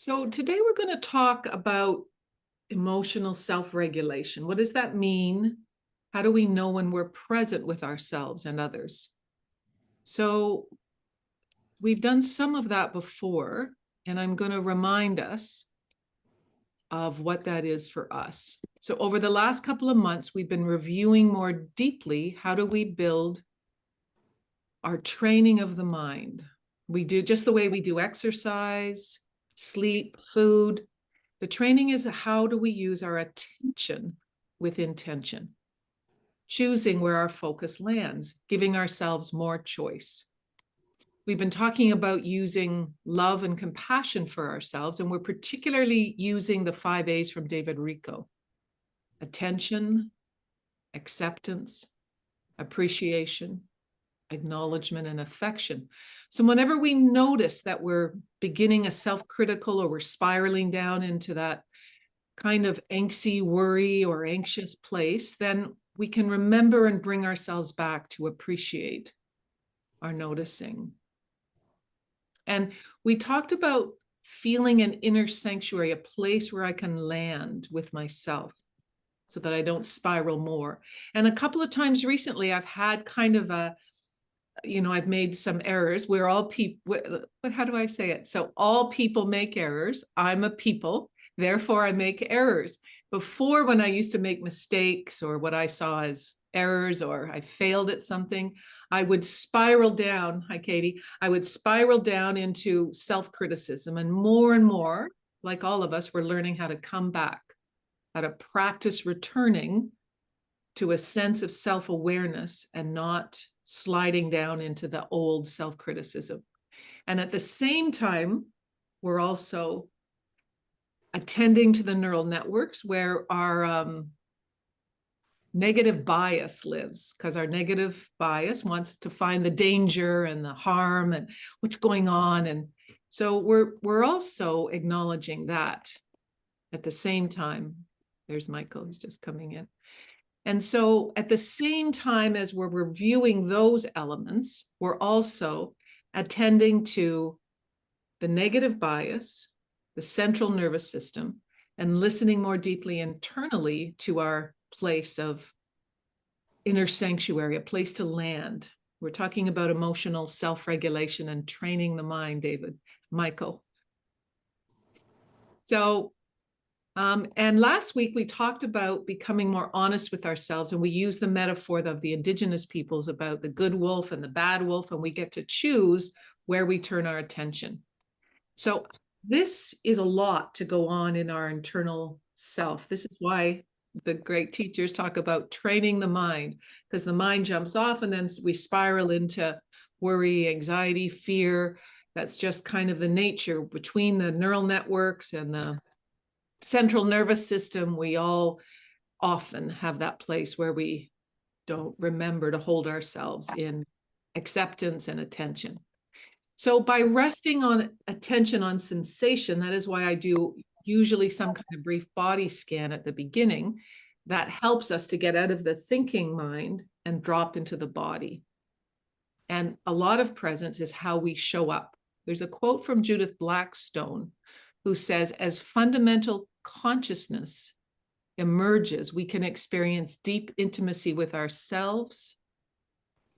So, today we're going to talk about emotional self regulation. What does that mean? How do we know when we're present with ourselves and others? So, we've done some of that before, and I'm going to remind us of what that is for us. So, over the last couple of months, we've been reviewing more deeply how do we build our training of the mind. We do just the way we do exercise, sleep, food. The training is how do we use our attention with intention, choosing where our focus lands, giving ourselves more choice. We've been talking about using love and compassion for ourselves, and we're particularly using the 5 A's from David Richo: attention, acceptance, appreciation, acknowledgement, and affection. So whenever we notice that we're beginning a self-critical or we're spiraling down into that kind of angsty worry or anxious place, then we can remember and bring ourselves back to appreciate our noticing. And we talked about feeling an inner sanctuary, a place where I can land with myself so that I don't spiral more. And a couple of times recently, I've had kind of I've made some errors. We're all people, but how do I say it? So all people make errors. I'm a people, therefore I make errors. Before, when I used to make mistakes or what I saw as errors or I failed at something, I would spiral down. Hi, Katie. I would spiral down into self-criticism, and more, like all of us, we're learning how to come back, how to practice returning to a sense of self-awareness and not sliding down into the old self-criticism. And at the same time, we're also attending to the neural networks where our negative bias lives, because our negative bias wants to find the danger and the harm and what's going on. And so we're also acknowledging that at the same time. There's Michael, he's just coming in. And so at the same time as we're reviewing those elements, we're also attending to the negative bias, the central nervous system, and listening more deeply internally to our place of inner sanctuary, a place to land. We're talking about emotional self-regulation and training the mind, Michael. So and last week we talked about becoming more honest with ourselves, and we used the metaphor of the indigenous peoples about the good wolf and the bad wolf, and we get to choose where we turn our attention. So this is a lot to go on in our internal self. This is why the great teachers talk about training the mind, because the mind jumps off and then we spiral into worry, anxiety, fear. That's just kind of the nature between the neural networks and the central nervous system. We all often have that place where we don't remember to hold ourselves in acceptance and attention. So by resting on attention on sensation, that is why I do usually some kind of brief body scan at the beginning. That helps us to get out of the thinking mind and drop into the body. And a lot of presence is how we show up. There's a quote from Judith Blackstone who says, as fundamental consciousness emerges, we can experience deep intimacy with ourselves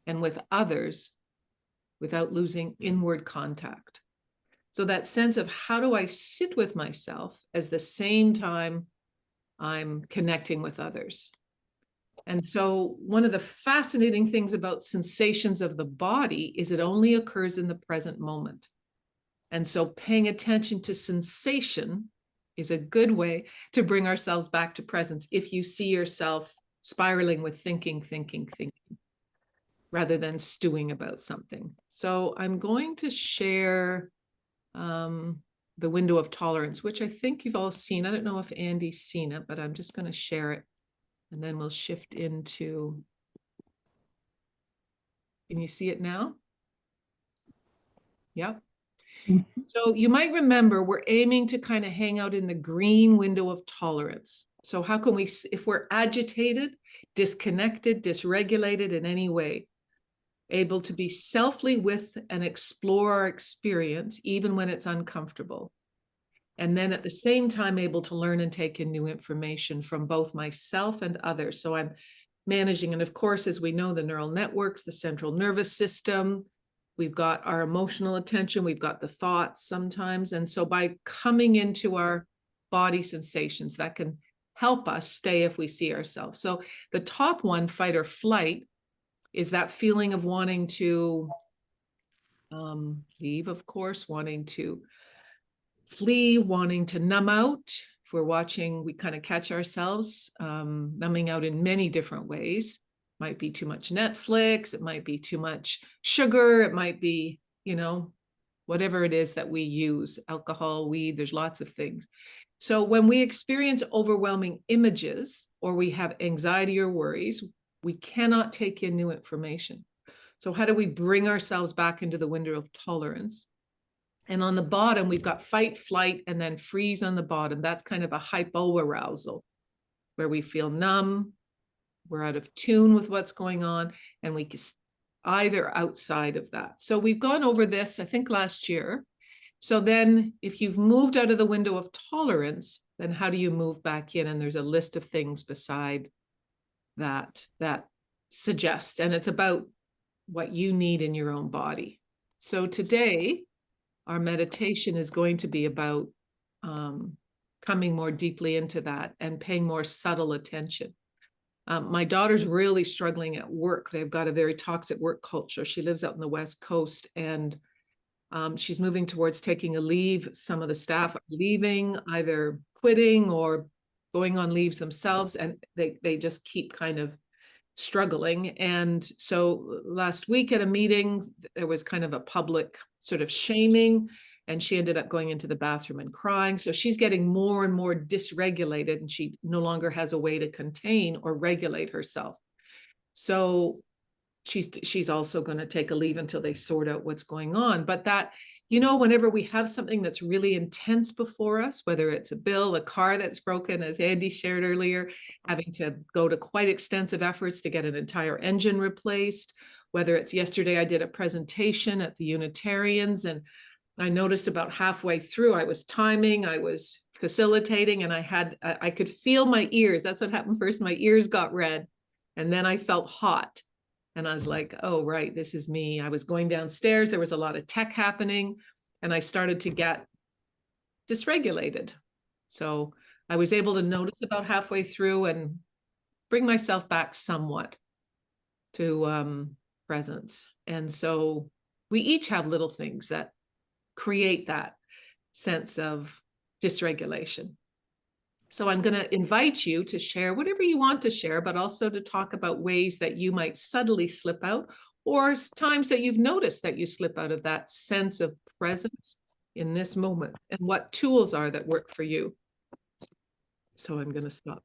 and with others without losing inward contact. So that sense of how do I sit with myself at the same time I'm connecting with others. And so one of the fascinating things about sensations of the body is it only occurs in the present moment. And so paying attention to sensation is a good way to bring ourselves back to presence if you see yourself spiraling with thinking, rather than stewing about something. So I'm going to share the window of tolerance, which I think you've all seen. I don't know if Andy's seen it, but I'm just going to share it. And then we'll shift into, can you see it now? Yep. So you might remember we're aiming to kind of hang out in the green window of tolerance. So how can we, if we're agitated, disconnected, dysregulated in any way, able to be selfly with and explore our experience, even when it's uncomfortable. And then at the same time, able to learn and take in new information from both myself and others. So I'm managing, and of course, as we know, the neural networks, the central nervous system, we've got our emotional attention, we've got the thoughts sometimes. And so by coming into our body sensations, that can help us stay if we see ourselves. So the top one, fight or flight, is that feeling of wanting to leave, of course, wanting to flee, wanting to numb out. If we're watching, we kind of catch ourselves numbing out in many different ways. Might be too much Netflix, it might be too much sugar, it might be, whatever it is that we use, alcohol, weed, there's lots of things. So when we experience overwhelming images or we have anxiety or worries, we cannot take in new information. So how do we bring ourselves back into the window of tolerance? And on the bottom, we've got fight, flight, and then freeze on the bottom. That's kind of a hypoarousal, where we feel numb, we're out of tune with what's going on, and we either outside of that. So we've gone over this, I think, last year. So then if you've moved out of the window of tolerance, then how do you move back in? And there's a list of things beside that suggest, and it's about what you need in your own body. So today, our meditation is going to be about coming more deeply into that and paying more subtle attention. My daughter's really struggling at work. They've got a very toxic work culture. She lives out in the West Coast, and she's moving towards taking a leave. Some of the staff are leaving, either quitting or going on leaves themselves, and they just keep kind of struggling. And so last week at a meeting, there was kind of a public sort of shaming, and she ended up going into the bathroom and crying. So she's getting more and more dysregulated, and she no longer has a way to contain or regulate herself. So she's also going to take a leave until they sort out what's going on. But that, whenever we have something that's really intense before us, whether it's a bill, a car that's broken, as Andy shared earlier, having to go to quite extensive efforts to get an entire engine replaced, whether it's yesterday I did a presentation at the Unitarians, and I noticed about halfway through, I was timing, I was facilitating, and I could feel my ears. That's what happened first. My ears got red, and then I felt hot. And I was like, oh, right, this is me. I was going downstairs. There was a lot of tech happening, and I started to get dysregulated. So I was able to notice about halfway through and bring myself back somewhat to presence. And so we each have little things that create that sense of dysregulation. So I'm going to invite you to share whatever you want to share, but also to talk about ways that you might subtly slip out, or times that you've noticed that you slip out of that sense of presence in this moment, and what tools are that work for you. So I'm going to stop